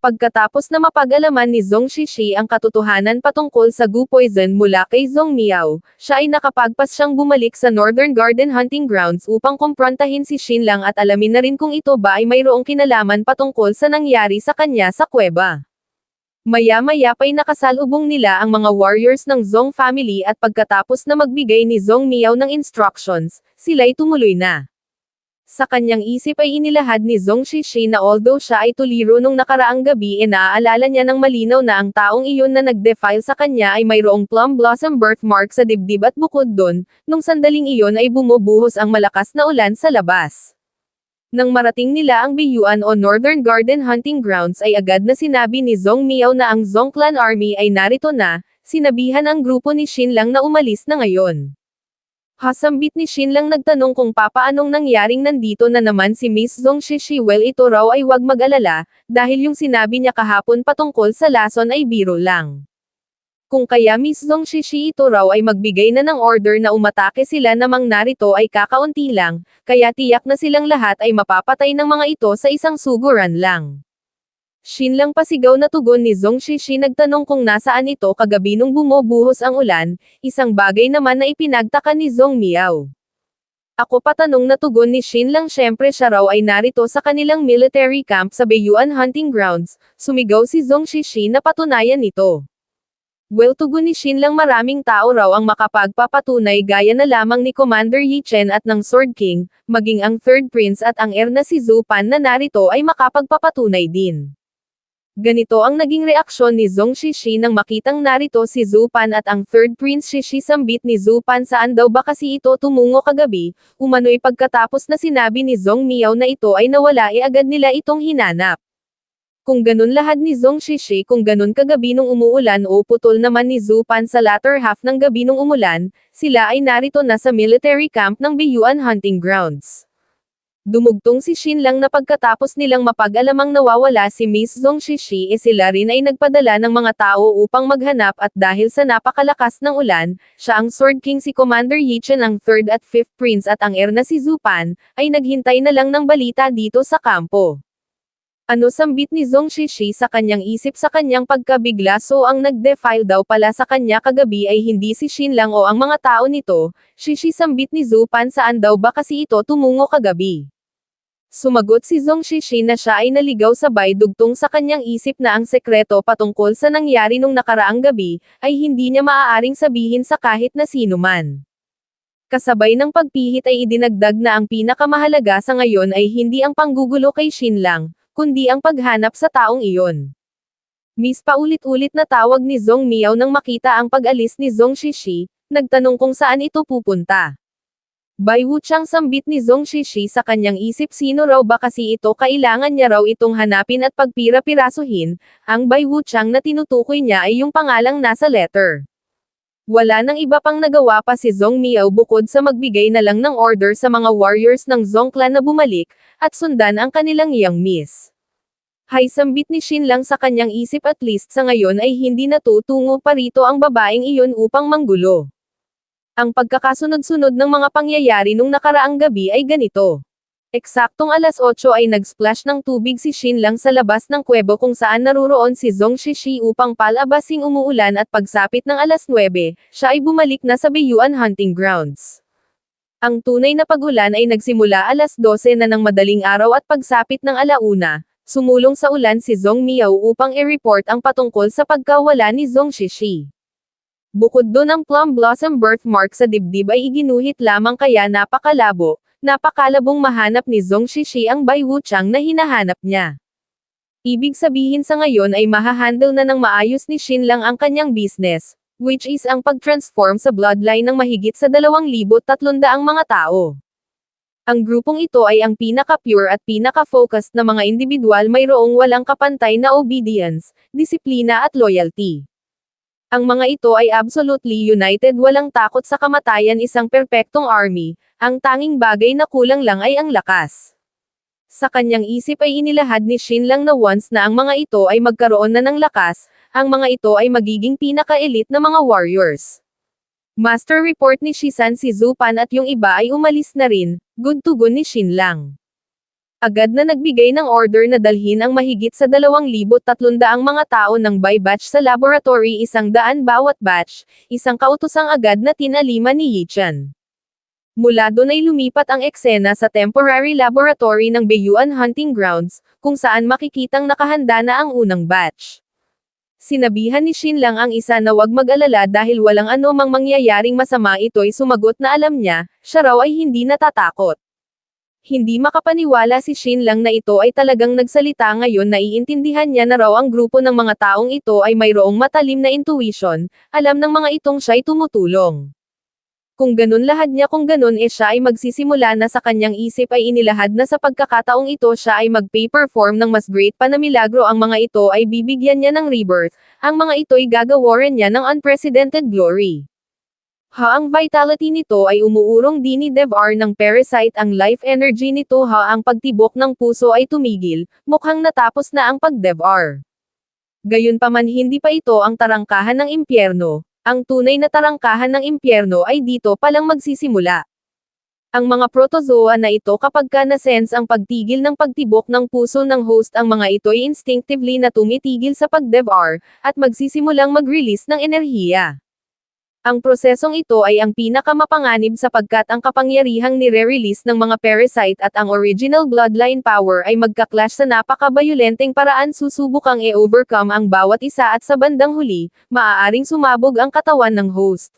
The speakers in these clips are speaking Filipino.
Pagkatapos na mapag-alaman ni Zhong Shishi ang katotohanan patungkol sa Gu Poison mula kay Zhong Miao, siya ay nakapagpas siyang bumalik sa Northern Garden Hunting Grounds upang kumprontahin si Xinlang at alamin na rin kung ito ba ay mayroong kinalaman patungkol sa nangyari sa kanya sa kuweba. Maya-maya pa'y nakasalubong nila ang mga warriors ng Zhong family at pagkatapos na magbigay ni Zhong Miao ng instructions, sila'y tumuloy na. Sa kanyang isip ay inilahad ni Zhong Shishi na although siya ay tuliro nung nakaraang gabi naaalala niya ng malinaw na ang taong iyon na nag-defile sa kanya ay mayroong plum blossom birthmark sa dibdib at bukod dun, nung sandaling iyon ay bumubuhos ang malakas na ulan sa labas. Nang marating nila ang Biyuan o Northern Garden Hunting Grounds ay agad na sinabi ni Zhong Miao na ang Zhong Clan Army ay narito na, sinabihan ang grupo ni Xinlang na umalis na ngayon. Kasambit ni Xinlang nagtanong kung papaanong nangyaring nandito na naman si Miss Zhong Shishi. Well, ito raw ay wag mag-alala, dahil yung sinabi niya kahapon patungkol sa lason ay biro lang. Kung kaya Miss Zhong Shishi ito raw ay magbigay na ng order na umatake sila namang narito ay kakaunti lang, kaya tiyak na silang lahat ay mapapatay ng mga ito sa isang suguran lang. Xinlang pasigaw na tugon ni Zhong Shishi nagtanong kung nasaan ito kagabi nung bumubuhos ang ulan, isang bagay naman na ipinagtaka ni Zhong Miao. Ako patanong na tugon ni Xinlang syempre siya raw ay narito sa kanilang military camp sa Beyuan Hunting Grounds, sumigaw si Zhong Shishi na patunayan nito. Well, tugon ni Xinlang maraming tao raw ang makapagpapatunay gaya na lamang ni Commander Yi Chen at ng Sword King, maging ang Third Prince at ang heir na si Zhu Pan na narito ay makapagpapatunay din. Ganito ang naging reaksyon ni Zhong Shishi nang makitang narito si Zhu Pan at ang Third Prince. Shishi sambit ni Zhu Pan saan daw ba kasi ito tumungo kagabi, umano'y pagkatapos na sinabi ni Zhong Miao na ito ay nawala agad nila itong hinanap. Kung ganun lahad ni Zhong Shishi kung ganun kagabi nung umuulan o putol naman ni Zhu Pan sa latter half ng gabi nung umulan, sila ay narito na sa military camp ng Beyuan Hunting Grounds. Dumugtong si Xinlang na pagkatapos nilang mapag-alamang nawawala si Miss Zhong Shishi sila rin ay nagpadala ng mga tao upang maghanap at dahil sa napakalakas ng ulan, siya ang Sword King si Commander Yi Chen ang 3rd at 5th Prince at ang heir na si Zhu Pan, ay naghintay na lang ng balita dito sa kampo. Ano sambit ni Zhong Shishi sa kanyang isip sa kanyang pagkabigla so ang nag-defile daw pala sa kanya kagabi ay hindi si Xinlang o ang mga tao nito, Shishi sambit ni Zhu Pan saan daw ba kasi ito tumungo kagabi. Sumagot si Zhong Shishi na siya ay naligaw sabay dugtong sa kanyang isip na ang sekreto patungkol sa nangyari nung nakaraang gabi, ay hindi niya maaaring sabihin sa kahit na sino man. Kasabay ng pagpihit ay idinagdag na ang pinakamahalaga sa ngayon ay hindi ang panggugulo kay Xinlang, kundi ang paghanap sa taong iyon. Miss paulit-ulit na tawag ni Zhong Miao nang makita ang pag-alis ni Zhong Shishi, nagtanong kung saan ito pupunta. Bai Wuchang sambit ni Zhong Shishi sa kanyang isip sino raw ba kasi ito kailangan niya raw itong hanapin at pagpira-pirasuhin, ang Bai Wuchang na tinutukoy niya ay yung pangalang nasa letter. Wala nang iba pang nagawa pa si Zhong Miao bukod sa magbigay na lang ng order sa mga warriors ng Zhong Clan na bumalik, at sundan ang kanilang young miss. Hay sambit ni Xinlang sa kanyang isip at least sa ngayon ay hindi natutungo pa rito ang babaeng iyon upang manggulo. Ang pagkakasunod-sunod ng mga pangyayari nung nakaraang gabi ay ganito. Eksaktong alas 8 ay nag-splash ng tubig si Xinlang sa labas ng kuwebo kung saan naruroon si Zhong Shishi upang palabasing umuulan at pagsapit ng alas 9, siya ay bumalik na sa Beyuan Hunting Grounds. Ang tunay na pag-ulan ay nagsimula alas 12 na ng madaling araw at pagsapit ng alauna, sumulong sa ulan si Zhong Miao upang i-report ang patungkol sa pagkawala ni Zhong Shishi. Bukod doon ang plum blossom birthmark sa dibdib ay iginuhit lamang kaya napakalabong mahanap ni Zhong Shishi ang Bai Wuchang na hinahanap niya. Ibig sabihin sa ngayon ay mahahandle na ng maayos ni Xinlang ang kanyang business, which is ang pag-transform sa bloodline ng mahigit sa 2,300 mga tao. Ang grupong ito ay ang pinaka-pure at pinaka-focused na mga individual mayroong walang kapantay na obedience, disiplina at loyalty. Ang mga ito ay absolutely united walang takot sa kamatayan isang perpektong army, ang tanging bagay na kulang lang ay ang lakas. Sa kanyang isip ay inilahad ni Xinlang na once na ang mga ito ay magkaroon na ng lakas, ang mga ito ay magiging pinaka-elite na mga warriors. Master report ni Shisan si Zhu Pan at yung iba ay umalis na rin, good to go ni Xinlang. Agad na nagbigay ng order na dalhin ang mahigit sa 2,300 mga tao ng by batch sa laboratory, 100 bawat batch, isang kautosang agad na tinalima ni Yichan. Mula doon ay lumipat ang eksena sa temporary laboratory ng Bayuan Hunting Grounds, kung saan makikitang nakahanda na ang unang batch. Sinabihan ni Shin Lang ang isa na wag mag-alala dahil walang anumang mangyayaring masama. Ito'y sumagot na alam niya, siya raw ay hindi natatakot. Hindi makapaniwala si Shin Lang na ito ay talagang nagsalita ngayon. Naiintindihan niya na raw ang grupo ng mga taong ito ay mayroong matalim na intuition, alam ng mga itong siya'y tumutulong. Kung ganun lahat niya, kung ganun siya ay magsisimula na sa kanyang isip ay inilahad na sa pagkakataong ito siya ay mag-perform ng mas great pa na milagro. Ang mga ito ay bibigyan niya ng rebirth, ang mga ito'y gagawaran niya ng unprecedented glory. Ang vitality nito ay umuurong din ni Dev-R ng parasite, ang life energy nito. Ang pagtibok ng puso ay tumigil, mukhang natapos na ang pag-Dev-R. Gayunpaman hindi pa ito ang tarangkahan ng impyerno. Ang tunay na tarangkahan ng impyerno ay dito palang magsisimula. Ang mga protozoa na ito, kapag ka na-sense ang pagtigil ng pagtibok ng puso ng host, ang mga ito'y instinctively na tumitigil sa pag-Dev-R, at magsisimulang mag-release ng enerhiya. Ang prosesong ito ay ang pinakamapanganib sapagkat ang kapangyarihang nire-release ng mga parasite at ang original bloodline power ay magka-clash sa napaka-bayolenteng paraan. Susubukang overcome ang bawat isa at sa bandang huli, maaaring sumabog ang katawan ng host.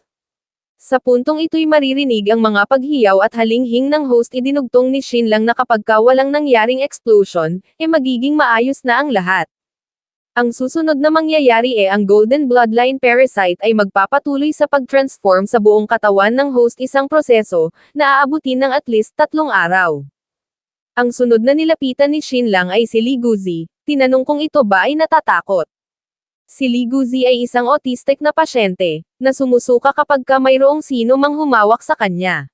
Sa puntong ito'y maririnig ang mga paghiyaw at halinghing ng host. Idinugtong ni Shin Lang na kapag ka walang nangyaring explosion, magiging maayos na ang lahat. Ang susunod na mangyayari ang Golden Bloodline Parasite ay magpapatuloy sa pag-transform sa buong katawan ng host, isang proseso na aabutin ng at least 3 araw. Ang sunod na nilapitan ni Shin Lang ay si Li Guzi. Tinanong kung ito ba ay natatakot. Si Li Guzi ay isang autistic na pasyente, na sumusuka kapag ka mayroong sino mang humawak sa kanya.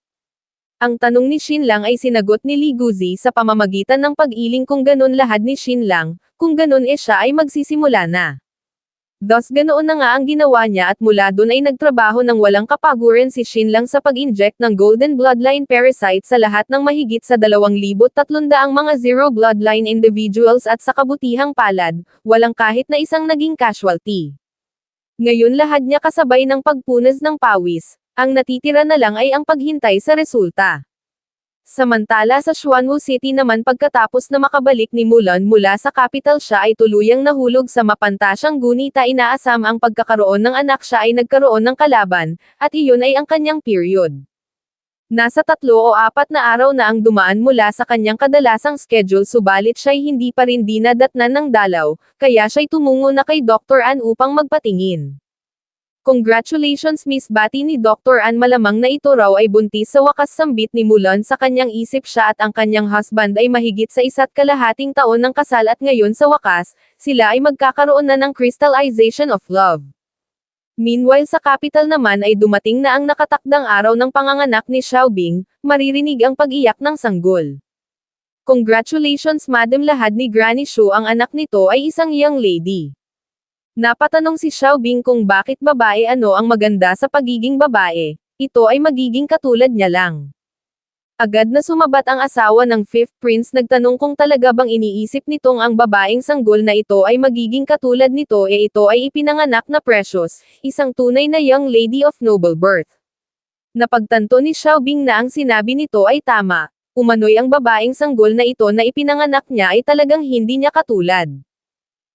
Ang tanong ni Shin Lang ay sinagot ni Li Guzi sa pamamagitan ng pag-iling. Kung ganon lahad ni Shin Lang, kung ganon siya ay magsisimula na. Thus ganoon na nga ang ginawa niya at mula doon ay nagtrabaho ng walang kapaguran si Shin Lang sa pag-inject ng Golden Bloodline Parasite sa lahat ng mahigit sa 2,300 mga zero bloodline individuals at sa kabutihang palad, walang kahit na isang naging casualty. Ngayon lahat niya kasabay ng pagpunas ng pawis. Ang natitira na lang ay ang paghintay sa resulta. Samantala sa Xuanwu City naman, pagkatapos na makabalik ni Mulan mula sa capital, siya ay tuluyang nahulog sa mapantasyang gunita. Inaasam ang pagkakaroon ng anak, siya ay nagkaroon ng kalaban, at iyon ay ang kanyang period. Nasa 3 o 4 na araw na ang dumaan mula sa kanyang kadalasang schedule, subalit siya'y hindi pa rin dinadatnan ng dalaw, kaya siya'y tumungo na kay Dr. An upang magpatingin. Congratulations Miss, bati ni Dr. An. Malamang na ito raw ay buntis. Sa wakas sambit ni Mulan sa kanyang isip, siya at ang kanyang husband ay mahigit sa 1.5 taon ng kasal at ngayon sa wakas, sila ay magkakaroon na ng crystallization of love. Meanwhile sa capital naman ay dumating na ang nakatakdang araw ng panganganak ni Xiaobing, maririnig ang pag-iyak ng sanggol. Congratulations Madam, lahad ni Granny Shu. Ang anak nito ay isang young lady. Napatanong si Xiaobing kung bakit babae, ano ang maganda sa pagiging babae, ito ay magiging katulad niya lang. Agad na sumabat ang asawa ng 5th prince. Nagtanong kung talaga bang iniisip nitong ang babaeng sanggol na ito ay magiging katulad nito. Ito ay ipinanganak na Precious, isang tunay na young lady of noble birth. Napagtanto ni Xiaobing na ang sinabi nito ay tama. Umano'y ang babaeng sanggol na ito na ipinanganak niya ay talagang hindi niya katulad.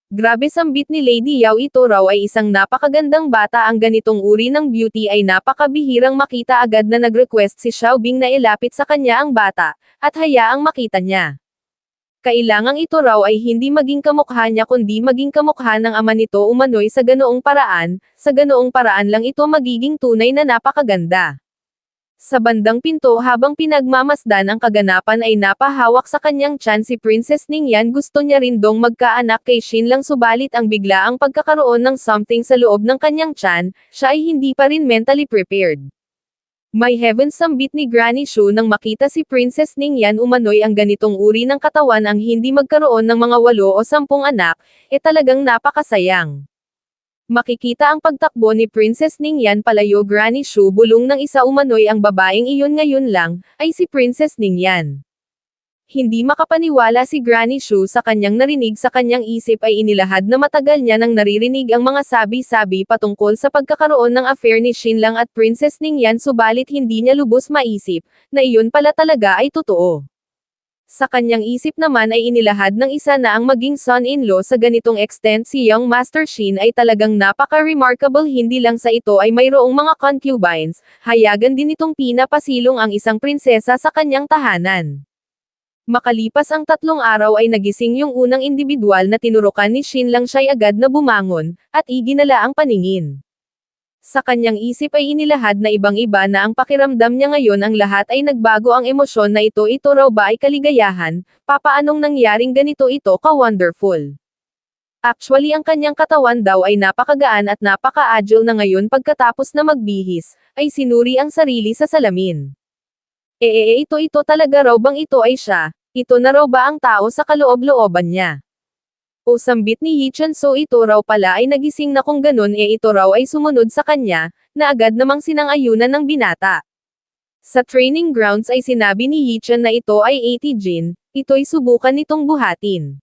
Grabe, sambit ni Lady Yao, ito raw ay isang napakagandang bata. Ang ganitong uri ng beauty ay napakabihirang makita. Agad na nag-request si Xiaobing na ilapit sa kanya ang bata, at hayaang makita niya. Kailangang ito raw ay hindi maging kamukha niya kundi maging kamukha ng ama nito. Umano'y sa ganoong paraan lang ito magiging tunay na napakaganda. Sa bandang pinto, habang pinagmamasdan ang kaganapan, ay napahawak sa kanyang tiyan si Princess Ningyan. Gusto niya rin dong magkaanak kay Shin Lang, subalit ang biglaang pagkakaroon ng something sa loob ng kanyang tiyan, siya ay hindi pa rin mentally prepared. My heavens, sambit ni Granny Shu nang makita si Princess Ningyan. Umano'y ang ganitong uri ng katawan ang hindi magkaroon ng mga 8 o 10 anak, talagang napakasayang. Makikita ang pagtakbo ni Princess Ningyan palayo. Granny Shu, bulong ng isa. Umano'y ang babaeng iyon ngayon lang, ay si Princess Ningyan. Hindi makapaniwala si Granny Shu sa kanyang narinig. Sa kanyang isip ay inilahad na matagal niya nang naririnig ang mga sabi-sabi patungkol sa pagkakaroon ng affair ni Xinlang at Princess Ningyan, subalit hindi niya lubos maisip na iyon pala talaga ay totoo. Sa kanyang isip naman ay inilahad ng isa na ang maging son-in-law sa ganitong extent si Young Master Xin ay talagang napaka-remarkable. Hindi lang sa ito ay mayroong mga concubines, hayagan din itong pinapasilong ang isang prinsesa sa kanyang tahanan. Makalipas ang 3 araw ay nagising yung unang individual na tinurukan ni Xinlang. Siya'y agad na bumangon, at iginala ang paningin. Sa kanyang isip ay inilahad na ibang-iba na ang pakiramdam niya ngayon. Ang lahat ay nagbago. Ang emosyon na ito raw ba ay kaligayahan? Papaanong nangyaring ganito ito ka-wonderful? Actually ang kanyang katawan daw ay napakagaan at napaka-agile na ngayon. Pagkatapos na magbihis, ay sinuri ang sarili sa salamin. Ito talaga raw bang ito ay siya? Ito na raw ba ang tao sa kaloob-looban niya? O sambit ni Yichen, so ito raw pala ay nagising na. Kung ganun ito raw ay sumunod sa kanya, na agad namang sinang-ayunan ng binata. Sa training grounds ay sinabi ni Yichen na ito ay 80 Jin, ito'y subukan nitong buhatin.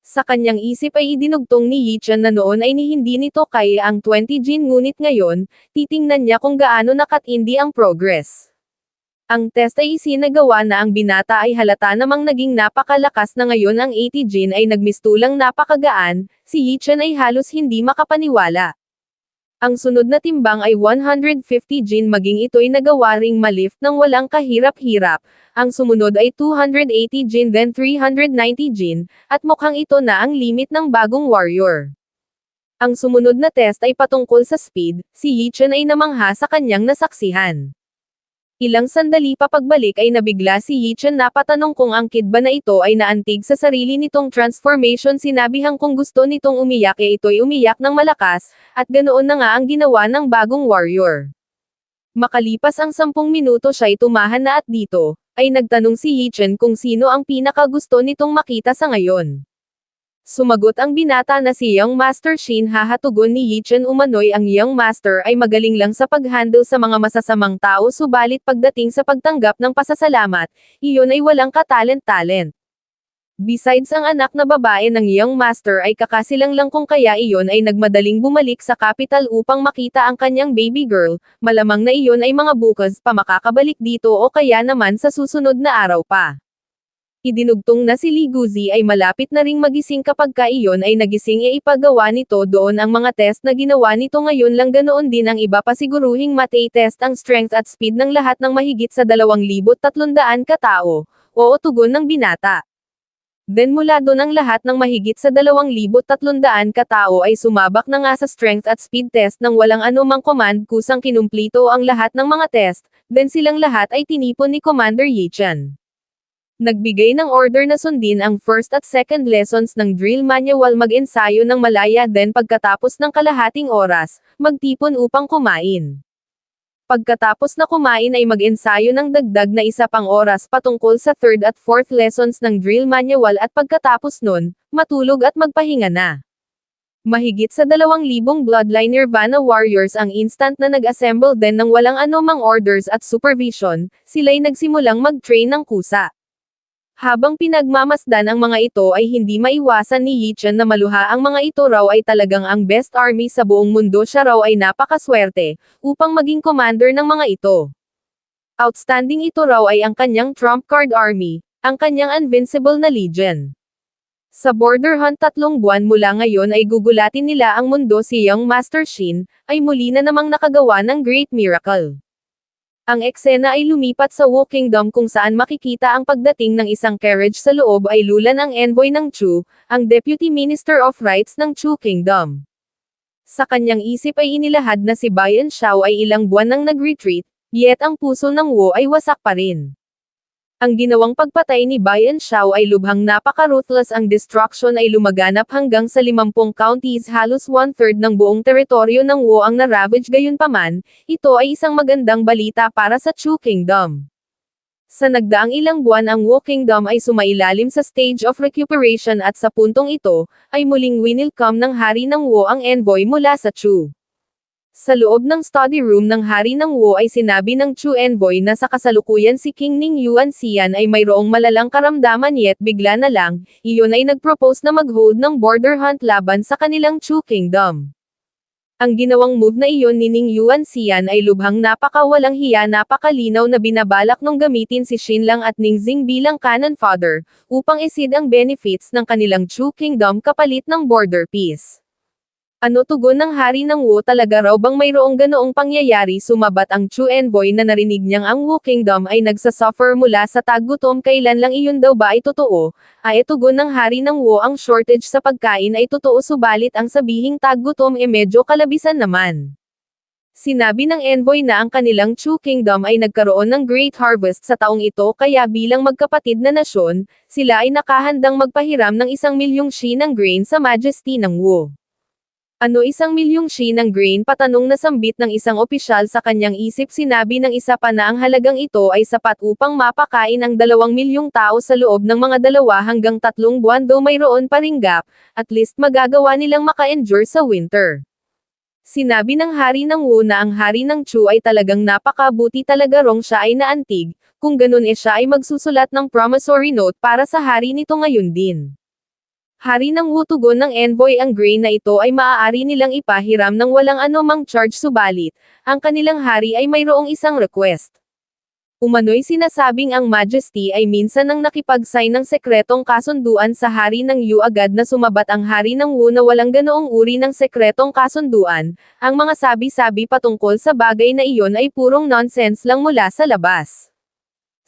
Sa kanyang isip ay idinugtong ni Yichen na noon ay hindi nito kaya ang 20 Jin, ngunit ngayon, titingnan niya kung gaano nakatindi ang progress. Ang test ay isinagawa na. Ang binata ay halata namang naging napakalakas na. Ngayon ang 80 Jin ay nagmistulang napakagaan, si Yichen ay halos hindi makapaniwala. Ang sunod na timbang ay 150 Jin, maging ito'y nagawa ring malift ng walang kahirap-hirap. Ang sumunod ay 280 Jin, then 390 Jin, at mukhang ito na ang limit ng bagong warrior. Ang sumunod na test ay patungkol sa speed, si Yichen ay namangha sa kanyang nasaksihan. Ilang sandali pa pagbalik ay nabigla si Yichen. Napatanong kung ang kid ba na ito ay naantig sa sarili nitong transformation. Sinabihang kung gusto nitong umiyak ito'y umiyak ng malakas, at ganoon na nga ang ginawa ng bagong warrior. Makalipas ang 10 minuto siya'y tumahan na, at dito, ay nagtanong si Yichen kung sino ang pinakagusto nitong makita sa ngayon. Sumagot ang binata na si Young Master Xin. Hahatugon ni Yichen, umano'y ang Young Master ay magaling lang sa pag-handle sa mga masasamang tao, subalit pagdating sa pagtanggap ng pasasalamat, iyon ay walang katalent-talent. Besides, ang anak na babae ng Young Master ay kakasilang lang, kung kaya iyon ay nagmadaling bumalik sa capital upang makita ang kanyang baby girl. Malamang na iyon ay mga bukas pa makakabalik dito o kaya naman sa susunod na araw pa. Idinugtong na si Li Guzi ay malapit na ring magising. Kapag iyon ay nagising ipagawa nito doon ang mga test na ginawa nito ngayon lang. Ganoon din ang iba pa, siguruhing mate-test ang strength at speed ng lahat ng mahigit sa 2,300 katao. Oo, tugon ng binata. Then mula doon ang lahat ng mahigit sa 2,300 katao ay sumabak na nga sa strength at speed test ng walang anumang command. Kusang kinumplito ang lahat ng mga test, then silang lahat ay tinipon ni Commander Yichen. Nagbigay ng order na sundin ang first at second lessons ng drill manual, mag-ensayo ng malaya, then pagkatapos ng kalahating oras, magtipon upang kumain. Pagkatapos na kumain ay mag-ensayo ng dagdag na 1 pang oras patungkol sa third at fourth lessons ng drill manual, at pagkatapos nun, matulog at magpahinga na. Mahigit sa 2,000 Bloodline Nirvana Warriors ang instant na nag-assemble din ng walang anumang orders at supervision, sila'y nagsimulang mag-train ng kusa. Habang pinagmamasdan ang mga ito ay hindi maiwasan ni Yichen na maluha. Ang mga ito raw ay talagang ang best army sa buong mundo. Siya raw ay napakaswerte upang maging commander ng mga ito. Outstanding ito raw ay ang kanyang trump card army, ang kanyang invincible na legion. Sa border hunt 3 buwan mula ngayon ay gugulatin nila ang mundo. Si Young Master Xin ay muli na namang nakagawa ng great miracle. Ang eksena ay lumipat sa Wu Kingdom, kung saan makikita ang pagdating ng isang carriage. Sa loob ay lulan ang envoy ng Chu, ang Deputy Minister of Rights ng Chu Kingdom. Sa kanyang isip ay inilahad na si Bayan Xiao ay ilang buwan nang nag-retreat, yet ang puso ng Wu ay wasak pa rin. Ang ginawang pagpatay ni Bayan Xiao ay lubhang napaka-ruthless. Ang destruction ay lumaganap hanggang sa 50 counties, halos 1/3 ng buong teritoryo ng Wu ang na-ravage. Gayunpaman, ito ay isang magandang balita para sa Chu Kingdom. Sa nagdaang ilang buwan ang Wu Kingdom ay sumailalim sa stage of recuperation, at sa puntong ito, ay muling winilcome ng hari ng Wu ang envoy mula sa Chu. Sa loob ng study room ng Hari ng Wu ay sinabi ng Chu envoy na sa kasalukuyan si King Ning Yuan Xian ay mayroong malalang karamdaman yet bigla na lang, iyon ay nagpropose na mag-hold ng border hunt laban sa kanilang Chu Kingdom. Ang ginawang move na iyon ni Ning Yuan Xian ay lubhang napakawalang hiya napakalinaw na binabalak nung gamitin si Xinlang at Ningxing bilang cannon fodder, upang isid ang benefits ng kanilang Chu Kingdom kapalit ng border peace. Ano tugon ng Hari ng Wu talaga raw bang mayroong ganoong pangyayari sumabat ang Chu envoy na narinig niyang ang Wu Kingdom ay nagsasuffer mula sa taggutom kailan lang iyon daw ba ay totoo, ay tugon ng Hari ng Wu ang shortage sa pagkain ay totoo subalit ang sabihing taggutom e medyo kalabisan naman. Sinabi ng envoy na ang kanilang Chu Kingdom ay nagkaroon ng great harvest sa taong ito kaya bilang magkapatid na nasyon, sila ay nakahandang magpahiram ng 1,000,000 shi ng grain sa Majesty ng Wu. Ano 1,000,000 shi ng grain patanong na sambit ng isang opisyal sa kanyang isip sinabi ng isa pa na ang halagang ito ay sapat upang mapakain ang 2,000,000 tao sa loob ng mga 2 hanggang 3 buwan though mayroon pa ring gap, at least magagawa nilang maka-endure sa winter. Sinabi ng Hari ng Wu na ang Hari ng Chu ay talagang napakabuti talaga rong siya ay naantig, kung ganun siya ay magsusulat ng promissory note para sa hari nito ngayon din. Hari ng Wu tugon ng envoy ang grain na ito ay maaari nilang ipahiram ng walang anumang charge subalit, ang kanilang hari ay mayroong isang request. Umano'y sinasabing ang Majesty ay minsan nang nakipag-sign ng sekretong kasunduan sa Hari ng Yu agad na sumabat ang Hari ng Wu na walang ganoong uri ng sekretong kasunduan, ang mga sabi-sabi patungkol sa bagay na iyon ay purong nonsense lang mula sa labas.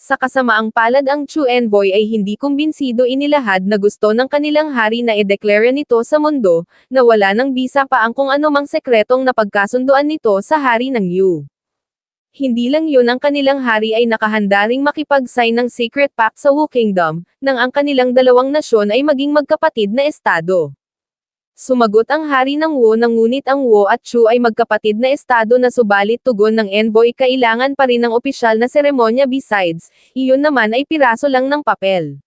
Sa kasamaang palad ang Chu envoy ay hindi kumbinsido inilahad na gusto ng kanilang hari na ideklara nito sa mundo, na wala ng bisa pa ang kung anumang sekretong napagkasunduan nito sa Hari ng Yu. Hindi lang yun ang kanilang hari ay nakahanda ring makipag-sign ng secret pact sa Wu Kingdom, nang ang kanilang dalawang nasyon ay maging magkapatid na estado. Sumagot ang Hari ng Wu na ngunit ang Wu at Chu ay magkapatid na estado na subalit tugon ng envoy kailangan pa rin ng opisyal na seremonya besides, iyon naman ay piraso lang ng papel.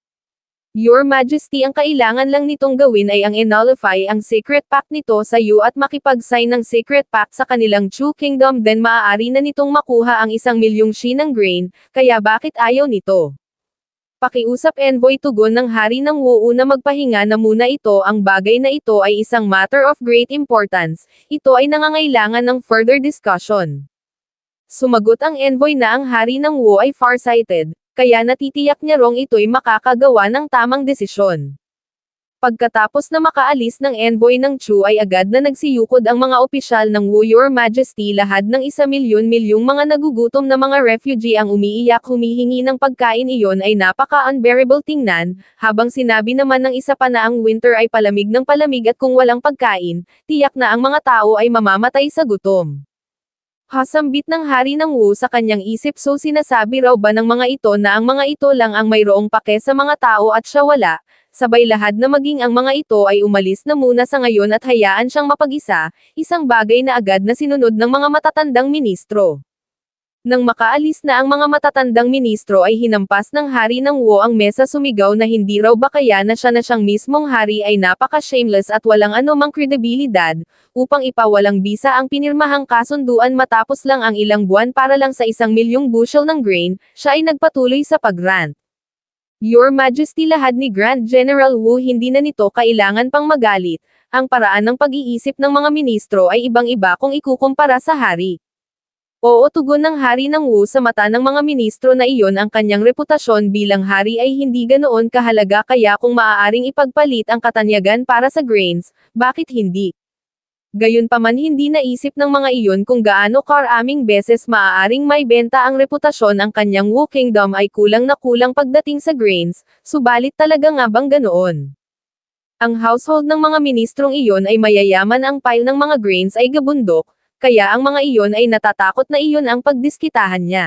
Your Majesty ang kailangan lang nitong gawin ay ang nullify ang secret pact nito sa Yu at makipag-sign ng secret pact sa kanilang Chu Kingdom then maaari na nitong makuha ang 1,000,000 shi ng grain, kaya bakit ayaw nito? Pakiusap envoy tugon ng Hari ng Wu na magpahinga na muna ito ang bagay na ito ay isang matter of great importance, ito ay nangangailangan ng further discussion. Sumagot ang envoy na ang Hari ng Wu ay farsighted, kaya natitiyak niya rong ito'y makakagawa ng tamang desisyon. Pagkatapos na makaalis ng envoy ng Chu ay agad na nagsiyukod ang mga opisyal ng Wu Your Majesty lahad ng 1,000,000 mga nagugutom na mga refugee ang umiiyak humihingi ng pagkain iyon ay napaka-unbearable tingnan, habang sinabi naman ng isa pa na ang winter ay palamig ng palamig at kung walang pagkain, tiyak na ang mga tao ay mamamatay sa gutom. Hasambit ng Hari ng Wu sa kanyang isip so sinasabi raw ba ng mga ito na ang mga ito lang ang mayroong pake sa mga tao at siya wala, sabay lahad na maging ang mga ito ay umalis na muna sa ngayon at hayaan siyang mapag-isa, isang bagay na agad na sinunod ng mga matatandang ministro. Nang makaalis na ang mga matatandang ministro ay hinampas ng Hari ng Wu ang mesa sumigaw na hindi raw ba kaya na siyang mismong hari ay napaka-shameless at walang anumang kredibilidad, upang ipawalang bisa ang pinirmahang kasunduan matapos lang ang ilang buwan para lang sa 1,000,000 bushel ng grain, siya ay nagpatuloy sa pag-rant. Your Majesty lahad ni Grand General Wu hindi na nito kailangan pang magalit, ang paraan ng pag-iisip ng mga ministro ay ibang-iba kung ikukumpara sa hari. Oo tugon ng Hari ng Wu sa mata ng mga ministro na iyon ang kanyang reputasyon bilang hari ay hindi ganoon kahalaga kaya kung maaaring ipagpalit ang katanyagan para sa grains, bakit hindi? Gayunpaman hindi naisip ng mga iyon kung gaano karaming beses maaaring may benta ang reputasyon ang kanyang Wu Kingdom ay kulang na kulang pagdating sa grains, subalit talaga nga bang ganoon? Ang household ng mga ministrong iyon ay mayayaman ang pile ng mga grains ay gabundok, kaya ang mga iyon ay natatakot na iyon ang pagdiskitahan niya.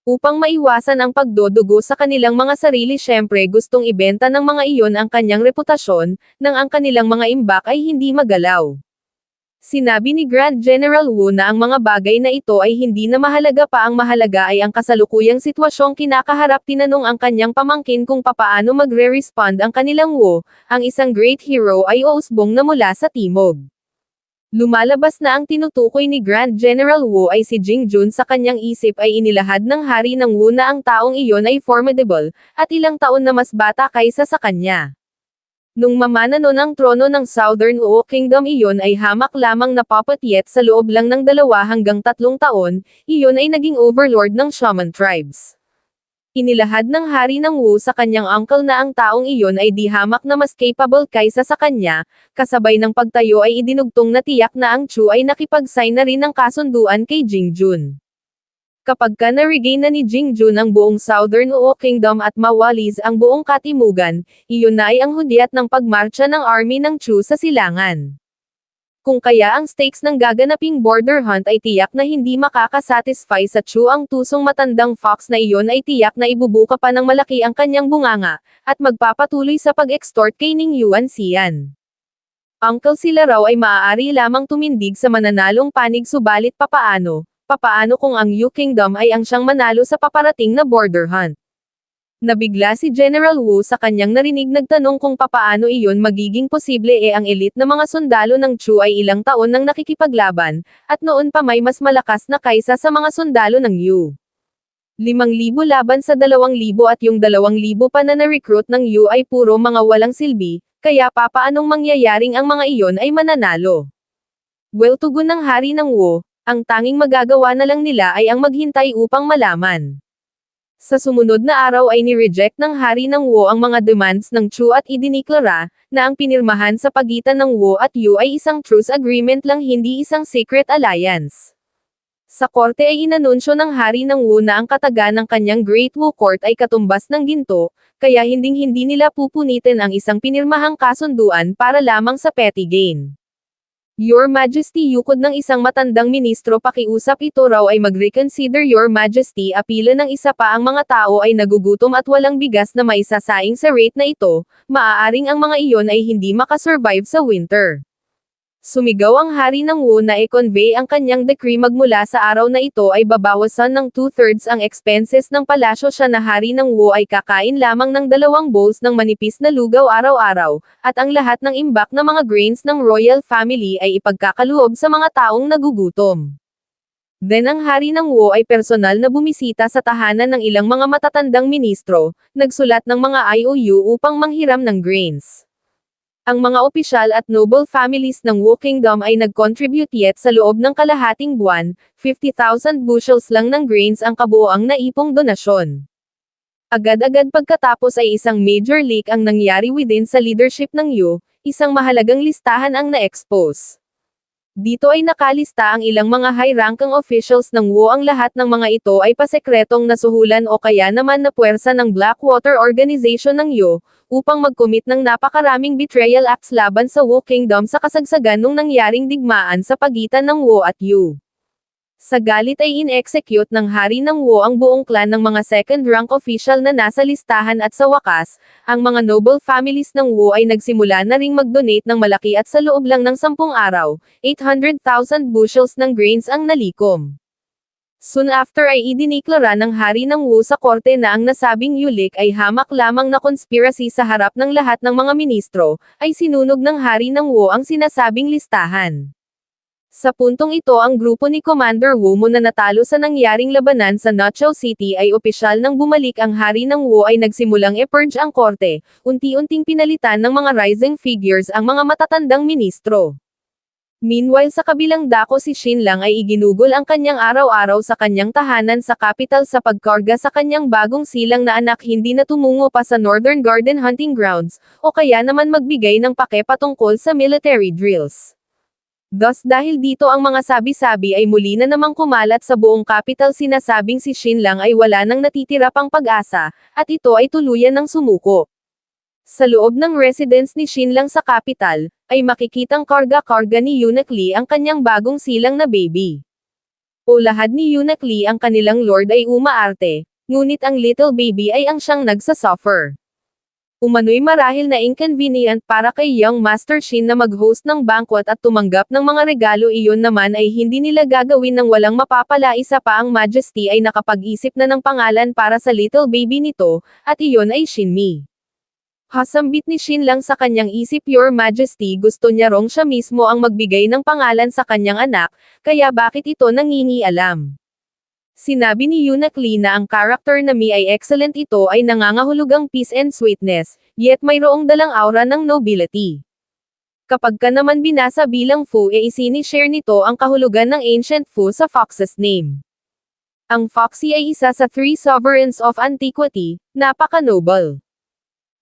Upang maiwasan ang pagdodugo sa kanilang mga sarili syempre gustong ibenta ng mga iyon ang kanyang reputasyon, nang ang kanilang mga imbak ay hindi magalaw. Sinabi ni Grand General Wu na ang mga bagay na ito ay hindi na mahalaga pa ang mahalaga ay ang kasalukuyang sitwasyong kinakaharap tinanong ang kanyang pamangkin kung papaano magre-respond ang kanilang Wu, ang isang great hero ay uusbong na mula sa timog. Lumalabas na ang tinutukoy ni Grand General Wu ay si Jingjun sa kanyang isip ay inilahad ng hari ng Wu na ang taong iyon ay formidable, at ilang taon na mas bata kaysa sa kanya. Nung mamana nun ang trono ng Southern Wu Kingdom iyon ay hamak lamang na puppet yet sa loob lang ng 2 hanggang 3 taon, iyon ay naging overlord ng shaman tribes. Inilahad ng hari ng Wu sa kanyang uncle na ang taong iyon ay di hamak na mas capable kaysa sa kanya, kasabay ng pagtayo ay idinugtong na tiyak na ang Chu ay nakipag-sign na rin ng kasunduan kay Jingjun. Kapag ka na-regain na ni Jingjun ang buong Southern Wu Kingdom at mawalis ang buong katimugan, iyon na ay ang hudyat ng pagmarcha ng army ng Chu sa silangan. Kung kaya ang stakes ng gaganaping border hunt ay tiyak na hindi makakasatisfy sa Chu, ang tusong matandang fox na iyon ay tiyak na ibubuka pa ng malaki ang kanyang bunganga, at magpapatuloy sa pag-extort kay Ning Yuan Xian. Uncle, sila raw ay maaari lamang tumindig sa mananalong panig, subalit papaano kung ang Yu Kingdom ay ang siyang manalo sa paparating na border hunt? Nabigla si General Wu sa kanyang narinig, nagtanong kung papaano iyon magiging posible ang elite na mga sundalo ng Chu ay ilang taon nang nakikipaglaban, at noon pa may mas malakas na kaysa sa mga sundalo ng Yu. 5,000 laban sa 2,000 at yung 2,000 pa na na-recruit ng Yu ay puro mga walang silbi, kaya papaanong mangyayaring ang mga iyon ay mananalo? Well, tugon ng hari ng Wu, ang tanging magagawa na lang nila ay ang maghintay upang malaman. Sa sumunod na araw ay ni-reject ng hari ng Wu ang mga demands ng Chu at idiniklara na ang pinirmahan sa pagitan ng Wu at Yu ay isang truce agreement lang, hindi isang secret alliance. Sa korte ay inanunsyo ng hari ng Wu na ang kataga ng kanyang Great Wu Court ay katumbas ng ginto, kaya hinding-hindi nila pupunitin ang isang pinirmahang kasunduan para lamang sa petty gain. Your Majesty, yukod ng isang matandang ministro, pakiusap ito raw ay mag-reconsider. Your Majesty, apila ng isa pa, ang mga tao ay nagugutom at walang bigas na maisasaing sa rate na ito, maaaring ang mga iyon ay hindi makasurvive sa winter. Sumigaw ang hari ng Wu na i-convey ang kanyang decree, magmula sa araw na ito ay babawasan ng 2/3 ang expenses ng palasyo. Siya na hari ng Wu ay kakain lamang ng 2 bowls ng manipis na lugaw araw-araw, at ang lahat ng imbak na mga grains ng royal family ay ipagkakaloob sa mga taong nagugutom. Then ang hari ng Wu ay personal na bumisita sa tahanan ng ilang mga matatandang ministro, nagsulat ng mga IOU upang manghiram ng grains. Ang mga opisyal at noble families ng Wu Kingdom ay nag-contribute, yet sa loob ng kalahating buwan, 50,000 bushels lang ng grains ang kabuoang naipong donasyon. Agad-agad pagkatapos ay isang major leak ang nangyari within sa leadership ng Yu, isang mahalagang listahan ang na-expose. Dito ay nakalista ang ilang mga high-ranking officials ng Wu. Ang lahat ng mga ito ay pasekretong nasuhulan o kaya naman na puwersa ng Blackwater Organization ng Yu, upang mag-commit ng napakaraming betrayal acts laban sa Wu Kingdom sa kasagsagan nung nangyaring digmaan sa pagitan ng Wu at Yu. Sa galit ay in-execute ng hari ng Wu ang buong clan ng mga second-rank official na nasa listahan, at sa wakas, ang mga noble families ng Wu ay nagsimula na ring mag-donate ng malaki, at sa loob lang ng 10 araw, 800,000 bushels ng grains ang nalikom. Soon after ay idiniklara ng hari ng Wu sa korte na ang nasabing yulik ay hamak lamang na conspiracy. Sa harap ng lahat ng mga ministro, ay sinunog ng hari ng Wu ang sinasabing listahan. Sa puntong ito, ang grupo ni Commander Wu Mo na natalo sa nangyaring labanan sa Nochao City ay opisyal nang bumalik. Ang hari ng Wu ay nagsimulang e-purge ang korte, unti-unting pinalitan ng mga rising figures ang mga matatandang ministro. Meanwhile, sa kabilang dako, si Xin Lang ay iginugol ang kanyang araw-araw sa kanyang tahanan sa capital sa pagkarga sa kanyang bagong silang na anak, hindi na tumungo pa sa Northern Garden Hunting Grounds, o kaya naman magbigay ng pake patungkol sa military drills. Thus, dahil dito ang mga sabi-sabi ay muli na namang kumalat sa buong capital, sinasabing si Xin Lang ay wala nang natitira pang pag-asa, at ito ay tuluyan ng sumuko. Sa loob ng residence ni Xin Lang sa capital, ay makikitang karga-karga ni Eunuch Lee ang kanyang bagong silang na baby. O lahad ni Eunuch Lee ang kanilang lord ay umaarte, ngunit ang little baby ay ang siyang nagsasuffer. Umano'y marahil na inconvenient para kay Young Master Xin na mag-host ng banquet at tumanggap ng mga regalo. Iyon naman ay hindi nila gagawin ng walang mapapala. Isa pa, ang Majesty ay nakapag-isip na ng pangalan para sa little baby nito, at iyon ay Xin Mi. Hasambit ni Xinlang sa kanyang isip, Your Majesty, gusto niya rong siya mismo ang magbigay ng pangalan sa kanyang anak, kaya bakit ito nangingialam? Sinabi ni Eunuch Lee na ang character na Mi ay excellent, ito ay nangangahulugang peace and sweetness, yet mayroong dalang aura ng nobility. Kapag ka naman binasa bilang Fu isinishare nito ang kahulugan ng ancient Fu sa Fox's name. Ang Foxy ay isa sa 3 sovereigns of antiquity, napaka-noble.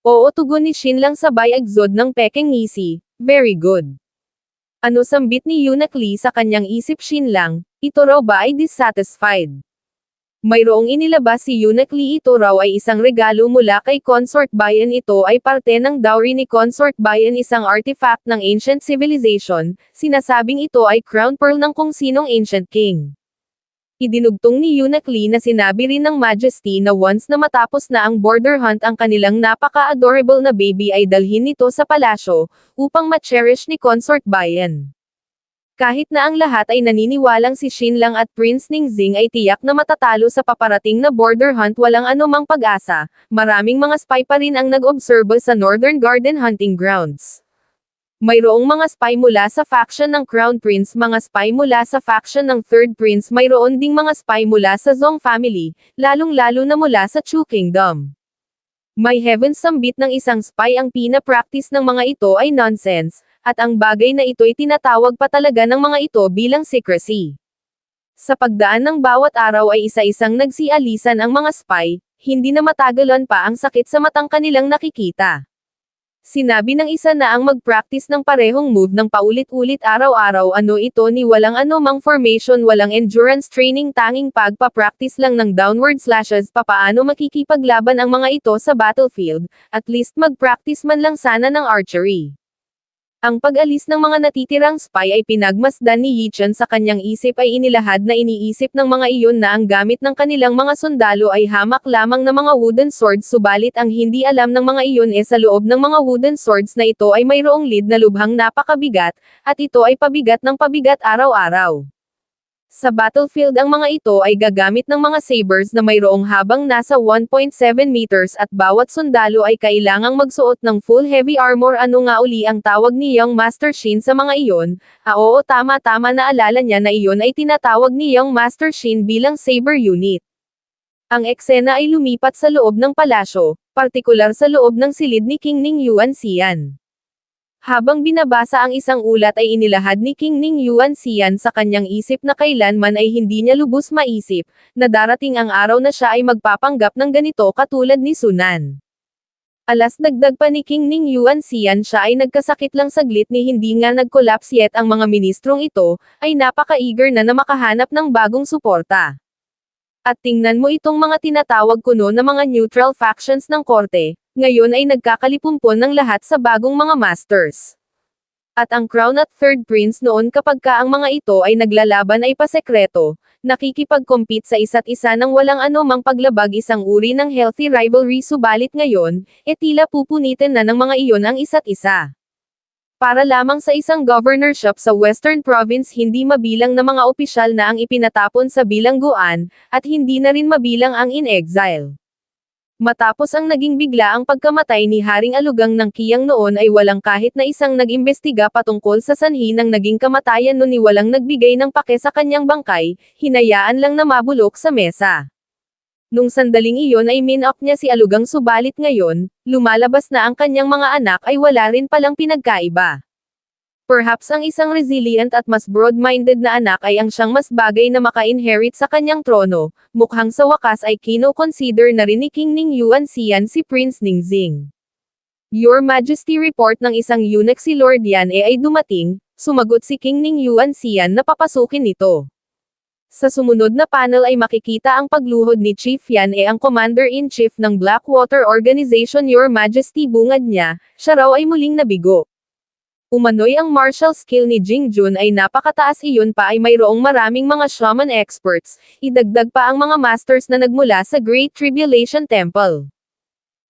Oo, tugon ni Xinlang sabay agzod ng pekeng ngisi, very good. Ano sambit ni Eunuch Lee sa kanyang isip? Xinlang, ito raw ba ay dissatisfied? Mayroong inilabas si Eunuch Lee, ito raw ay isang regalo mula kay Consort Bayan, ito ay parte ng dowry ni Consort Bayan, isang artifact ng ancient civilization, sinasabing ito ay crown pearl ng kung sinong ancient king. Idinugtong ni Eunuch Lee na sinabi rin ng Majesty na once na matapos na ang border hunt, ang kanilang napaka-adorable na baby ay dalhin nito sa palasyo, upang ma-cherish ni Consort Bayan. Kahit na ang lahat ay naniniwalang si Xinlang at Prince Ningxing ay tiyak na matatalo sa paparating na border hunt, walang anumang pag-asa, maraming mga spy pa rin ang nag-obserba sa Northern Garden Hunting Grounds. Mayroong mga spy mula sa faction ng Crown Prince, mga spy mula sa faction ng Third Prince, mayroon ding mga spy mula sa Zhong family, lalong-lalo na mula sa Chu Kingdom. May heavens, sambit ng isang spy, ang pina-practice ng mga ito ay nonsense, at ang bagay na ito'y tinatawag pa talaga ng mga ito bilang secrecy. Sa pagdaan ng bawat araw ay isa-isang nagsialisan ang mga spy, hindi na matagalan pa ang sakit sa matang kanilang nakikita. Sinabi ng isa na ang mag-practice ng parehong move ng paulit-ulit araw-araw, ano ito ni walang anumang formation, walang endurance training, tanging pagpa-practice lang ng downward slashes. Papaano makikipaglaban ang mga ito sa battlefield? At least mag-practice man lang sana ng archery. Ang pag-alis ng mga natitirang spy ay pinagmasdan ni Yichen, sa kanyang isip ay inilahad na iniisip ng mga iyon na ang gamit ng kanilang mga sundalo ay hamak lamang na mga wooden swords, subalit ang hindi alam ng mga iyon sa loob ng mga wooden swords na ito ay mayroong lead na lubhang napakabigat, at ito ay pabigat ng pabigat araw-araw. Sa battlefield ang mga ito ay gagamit ng mga sabers na mayroong habang nasa 1.7 meters at bawat sundalo ay kailangang magsuot ng full heavy armor. Ano nga uli ang tawag ni Young Master Shin sa mga iyon? Oo, tama-tama, naalala niya na iyon ay tinatawag ni Young Master Shin bilang saber unit. Ang eksena ay lumipat sa loob ng palasyo, partikular sa loob ng silid ni King Ning Yuan Xian. Habang binabasa ang isang ulat ay inilahad ni King Ning Yuan Xian sa kanyang isip na kailanman ay hindi niya lubos maisip, na darating ang araw na siya ay magpapanggap ng ganito katulad ni Sunan. Alas, dagdag pa ni King Ning Yuan Xian, siya ay nagkasakit lang saglit ni hindi nga nag-collapse yet ang mga ministrong ito, ay napaka-eager na makahanap ng bagong suporta. At tingnan mo itong mga tinatawag kuno na mga neutral factions ng korte, ngayon ay nagkakalipumpon ng lahat sa bagong mga masters. At ang Crown at Third Prince noon, kapag ka ang mga ito ay naglalaban, ay pasekreto, nakikipag-compete sa isa't isa ng walang anumang paglabag, isang uri ng healthy rivalry, subalit ngayon, tila pupunitin na ng mga iyon ang isa't isa. Para lamang sa isang governorship sa Western Province, hindi mabilang na mga opisyal na ang ipinatapon sa bilangguan, at hindi na rin mabilang ang in-exile. Matapos ang naging biglaang pagkamatay ni Haring Alugang ng Kiyang noon ay walang kahit na isang nag-imbestiga patungkol sa sanhi ng naging kamatayan noon, ni walang nagbigay ng pake sa kanyang bangkay, hinayaan lang na mabulok sa mesa. Nung sandaling iyon ay min-up niya si Alugang, subalit ngayon, lumalabas na ang kanyang mga anak ay wala rin palang pinagkaiba. Perhaps ang isang resilient at mas broad-minded na anak ay ang siyang mas bagay na maka-inherit sa kanyang trono, mukhang sa wakas ay kino-consider na rin ni King Ning Yuan Xian si Prince Ningxing. Your Majesty, report ng isang eunuch, si Lord Yan ay dumating, sumagot si King Ning Yuan Xian na papasukin ito. Sa sumunod na panel ay makikita ang pagluhod ni Chief Yan, ang Commander-in-Chief ng Blackwater Organization. Your Majesty, bungad niya, siya raw ay muling nabigo. Umano'y ang martial skill ni Jingjun ay napakataas, iyon pa ay mayroong maraming mga shaman experts, idagdag pa ang mga masters na nagmula sa Great Tribulation Temple.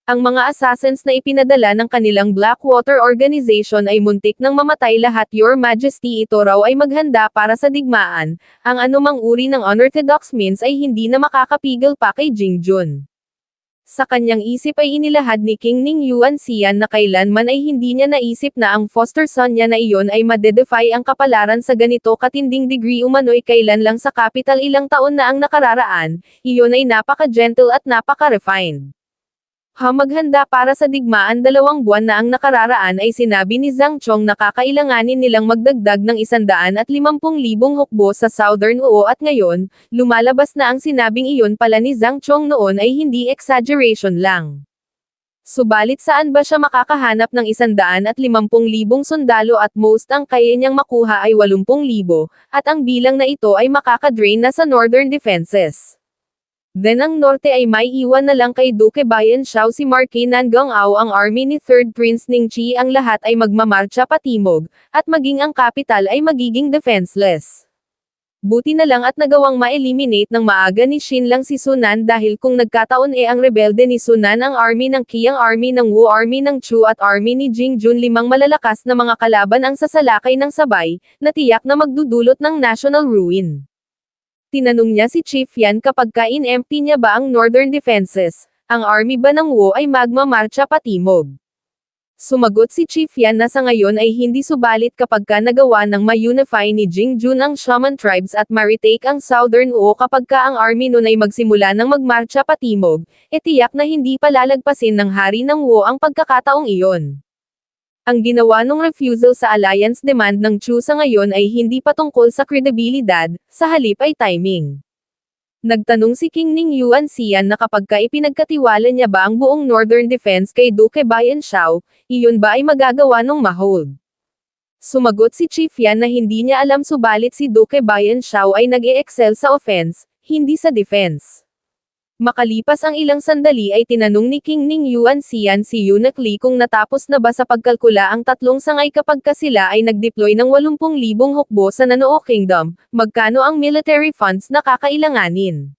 Ang mga assassins na ipinadala ng kanilang Blackwater Organization ay muntik nang mamatay lahat. Your Majesty, ito raw ay maghanda para sa digmaan, ang anumang uri ng unorthodox means ay hindi na makakapigil pa kay Jingjun. Sa kanyang isip ay inilahad ni King Ning Yuan Xian na kailanman ay hindi niya naisip na ang foster son niya na iyon ay madedefy ang kapalaran sa ganito katinding degree umano'y kailan lang sa capital ilang taon na ang nakararaan, iyon ay napaka-gentle at napaka-refined. Maghanda para sa digmaan 2 buwan na ang nakararaan ay sinabi ni Zhang Chong na kakailanganin nilang magdagdag ng 150,000 hukbo sa Southern Uo at ngayon, lumalabas na ang sinabing iyon pala ni Zhang Chong noon ay hindi exaggeration lang. Subalit saan ba siya makakahanap ng 150,000 sundalo at most ang kaya niyang makuha ay 80,000, at ang bilang na ito ay makakadrain na sa northern defenses. Then ang norte ay may iwan na lang kay Duke Bayan Xiao si Marquis Nangangao ang army ni 3rd Prince Ningqi ang lahat ay magmamarcha patimog, at maging ang capital ay magiging defenseless. Buti na lang at nagawang ma-eliminate ng maaga ni Xin Lang si Sunan dahil kung nagkataon ang rebelde ni Sunan ang army ng Qi ang army ng Wu army ng Chu at army ni Jing Jun 5 malalakas na mga kalaban ang sasalakay ng sabay, na tiyak na magdudulot ng national ruin. Tinanong niya si Chief Yan kapag in-empty niya ba ang northern defenses, ang army ba ng Wu ay magmamarcha patimog. Sumagot si Chief Yan na sa ngayon ay hindi subalit kapag nagawa ng ma-unify ni Jing Jun ang Shaman tribes at ma-retake ang Southern Wu kapag ang army nun ay magsimula ng magmarcha patimog, tiyak na hindi palalagpasin ng hari ng Wu ang pagkakataong iyon. Ang ginawa ng refusal sa alliance demand ng Chu sa ngayon ay hindi patungkol sa kredibilidad, sa halip ay timing. Nagtanong si King Ning Yuan Xian na kapag ipinagkatiwala niya ba ang buong northern defense kay Duke Bayan Xiao, iyon ba ay magagawa ng ma-hold? Sumagot si Chief Yan na hindi niya alam subalit si Duke Bayan Xiao ay nag-e-excel sa offense, hindi sa defense. Makalipas ang ilang sandali ay tinanong ni King Ning Yuan Xian si Eunuch Li kung natapos na ba sa pagkalkula ang 3 sangay kapag sila ay nag-deploy ng 80,000 hukbo sa Nanoo Kingdom, magkano ang military funds na kakailanganin.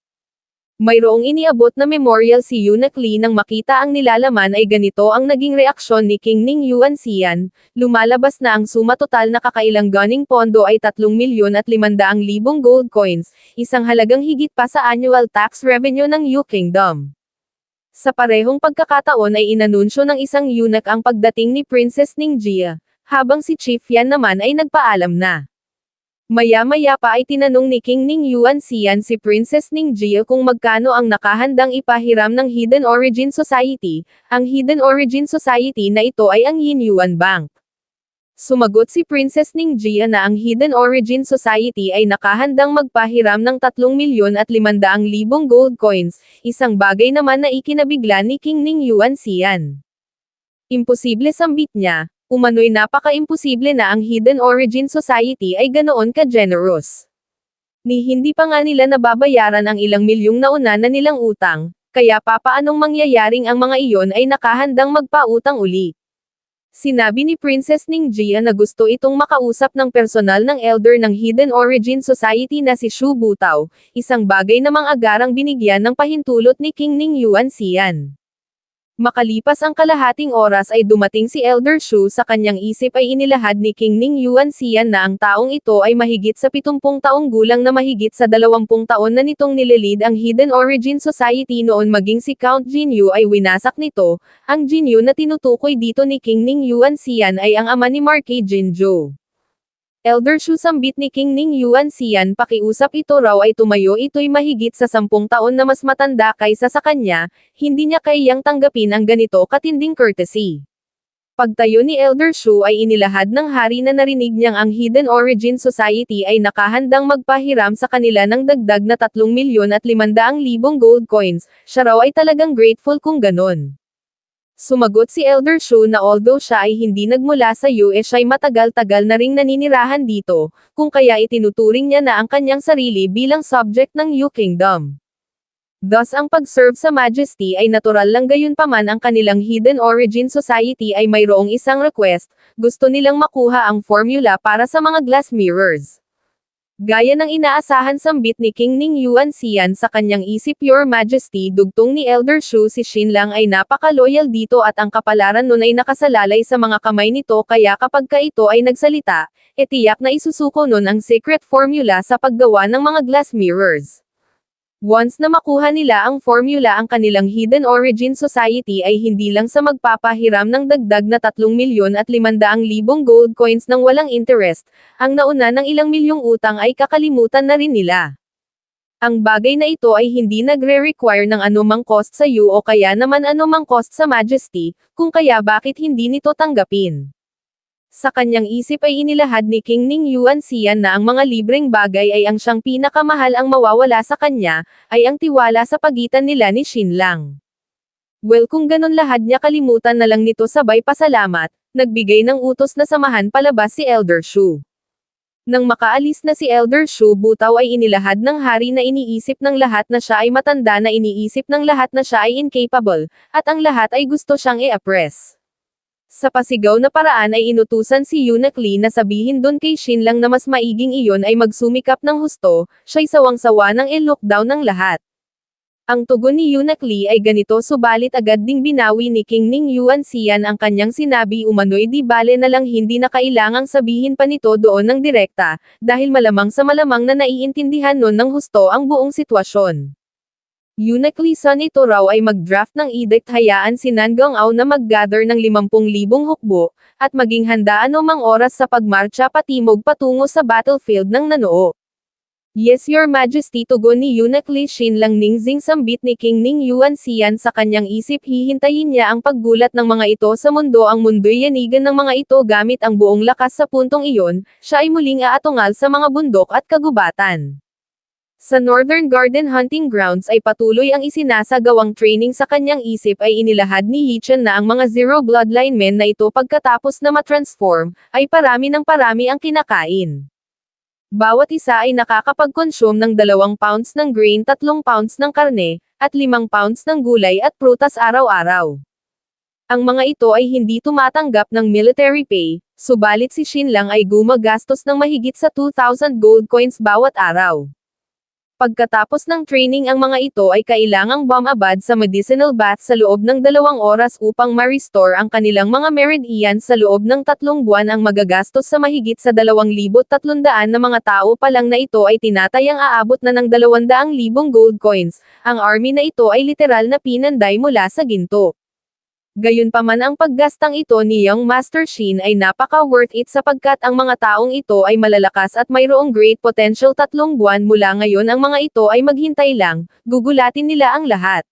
Mayroong iniabot na memorial si Eunuch Li nang makita ang nilalaman ay ganito ang naging reaksyon ni King Ning Yuan Xian, lumalabas na ang suma total na kakailanganing pondo ay 3,500,000 gold coins, isang halagang higit pa sa annual tax revenue ng Yu Kingdom. Sa parehong pagkakataon ay inanunsyo ng isang eunuch ang pagdating ni Princess Ningjia, habang si Chief Yan naman ay nagpaalam na. Maya-maya pa ay tinanong ni King Ning Yuan Xian si Princess Ningjia kung magkano ang nakahandang ipahiram ng Hidden Origin Society, ang Hidden Origin Society na ito ay ang Yin Yuan Bank. Sumagot si Princess Ningjia na ang Hidden Origin Society ay nakahandang magpahiram ng 3,500,000 gold coins, isang bagay naman na ikinabigla ni King Ning Yuan Xian. Imposible sambit niya. Umano'y napaka-imposible na ang Hidden Origin Society ay ganoon ka-generous. Ni hindi pa nga nila nababayaran ang ilang milyong nauna na nilang utang, kaya papaanong mangyayaring ang mga iyon ay nakahandang magpautang uli. Sinabi ni Princess Ningjia na gusto itong makausap ng personal ng elder ng Hidden Origin Society na si Shu Butao, isang bagay na mang-agarang binigyan ng pahintulot ni King Ning Yuan Xian. Makalipas ang kalahating oras ay dumating si Elder Shu sa kanyang isip ay inilahad ni King Ning Yuan Xian na ang taong ito ay mahigit sa 70 taong gulang na mahigit sa 20 taon na nitong nililid ang Hidden Origin Society noon maging si Count Jinyu ay winasak nito, ang Jinyu na tinutukoy dito ni King Ning Yuan Xian ay ang ama ni Marquis Jinzhou. Elder Shu sambit ni King Ning Yuan Xian pakiusap ito raw ay tumayo ito'y mahigit sa 10 taon na mas matanda kaysa sa kanya, hindi niya kayang tanggapin ang ganito katinding courtesy. Pagtayo ni Elder Shu ay inilahad ng hari na narinig niyang ang Hidden Origin Society ay nakahandang magpahiram sa kanila ng dagdag na 3,500,000 gold coins, siya raw ay talagang grateful kung ganon. Sumagot si Elder Shu na although siya ay hindi nagmula sa US ay matagal-tagal na ring naninirahan dito, kung kaya itinuturing niya na ang kanyang sarili bilang subject ng Yu Kingdom. Thus ang pag-serve sa Majesty ay natural lang gayunpaman ang kanilang Hidden Origin Society ay mayroong isang request, gusto nilang makuha ang formula para sa mga glass mirrors. Gaya ng inaasahan sambit ni King Ning Yuan Xian sa kanyang isip Your Majesty dugtong ni Elder Shu si Xin Lang ay napaka-loyal dito at ang kapalaran nun ay nakasalalay sa mga kamay nito kaya kapag ito ay nagsalita, tiyak na isusuko nun ang secret formula sa paggawa ng mga glass mirrors. Once na makuha nila ang formula, ang kanilang Hidden Origin Society ay hindi lang sa magpapahiram ng dagdag na 3,500,000 gold coins ng walang interest, ang nauna ng ilang milyong utang ay kakalimutan na rin nila. Ang bagay na ito ay hindi nagre-require ng anumang cost sa iyo o kaya naman anumang cost sa Majesty, kung kaya bakit hindi nito tanggapin. Sa kanyang isip ay inilahad ni King Ning Yuan Xian na ang mga libreng bagay ay ang siyang pinakamahal, ang mawawala sa kanya, ay ang tiwala sa pagitan nila ni Xin lang. Well, kung ganun lahat niya, kalimutan na lang nito sabay pasalamat, nagbigay ng utos na samahan palabas si Elder Shu. Nang makaalis na si Elder Shu, butaw ay inilahad ng hari na iniisip ng lahat na siya ay matanda, na iniisip ng lahat na siya ay incapable, at ang lahat ay gusto siyang i-oppress. Sa pasigaw na paraan ay inutusan si Eunuch Lee na sabihin dun kay Xin lang na mas maiging iyon ay magsumikap ng husto, siya'y sawang-sawa ng i-lockdown ng lahat. Ang tugon ni Eunuch Lee ay ganito, subalit agad ding binawi ni King Ning Yuan Xian ang kanyang sinabi, umano'y di bale na lang hindi na kailangang sabihin pa nito doon ng direkta, dahil malamang sa malamang na naiintindihan nun ng husto ang buong sitwasyon. Eunuch Lee, son, ito raw ay mag-draft ng edict, hayaan si Nan Gongao na mag-gather ng 50,000 hukbo, at maging handa anumang oras sa pagmarcha patimog patungo sa battlefield ng Nanoo. Yes, Your Majesty, tugon ni Eunuch Lee. Xin lang ningzing sambit ni King Ning Yuan Xian sa kanyang isip, hihintayin niya ang paggulat ng mga ito sa mundo. Ang mundo'y yanigan ng mga ito gamit ang buong lakas. Sa puntong iyon, siya ay muling aatungal sa mga bundok at kagubatan. Sa Northern Garden Hunting Grounds ay patuloy ang isinasagawang training. Sa kanyang isip ay inilahad ni Yichen na ang mga Zero Bloodline men na ito pagkatapos na matransform, ay parami ng parami ang kinakain. Bawat isa ay nakakapag-consume ng 2 pounds ng grain, 3 pounds ng karne, at 5 pounds ng gulay at prutas araw-araw. Ang mga ito ay hindi tumatanggap ng military pay, subalit si Xin lang ay gumagastos ng mahigit sa 2,000 gold coins bawat araw. Pagkatapos ng training, ang mga ito ay kailangang bumabad sa medicinal bath sa loob ng 2 oras upang ma-restore ang kanilang mga meridian. Sa loob ng 3 buwan ang magagastos sa mahigit sa 2,300 na mga tao pa lang na ito ay tinatayang aabot na ng 200,000 gold coins. Ang army na ito ay literal na pinanday mula sa ginto. Gayunpaman, ang paggastang ito ni Young Master Xin ay napaka-worth it sapagkat ang mga taong ito ay malalakas at mayroong great potential. 3 buwan mula ngayon ang mga ito ay maghintay lang, gugulatin nila ang lahat.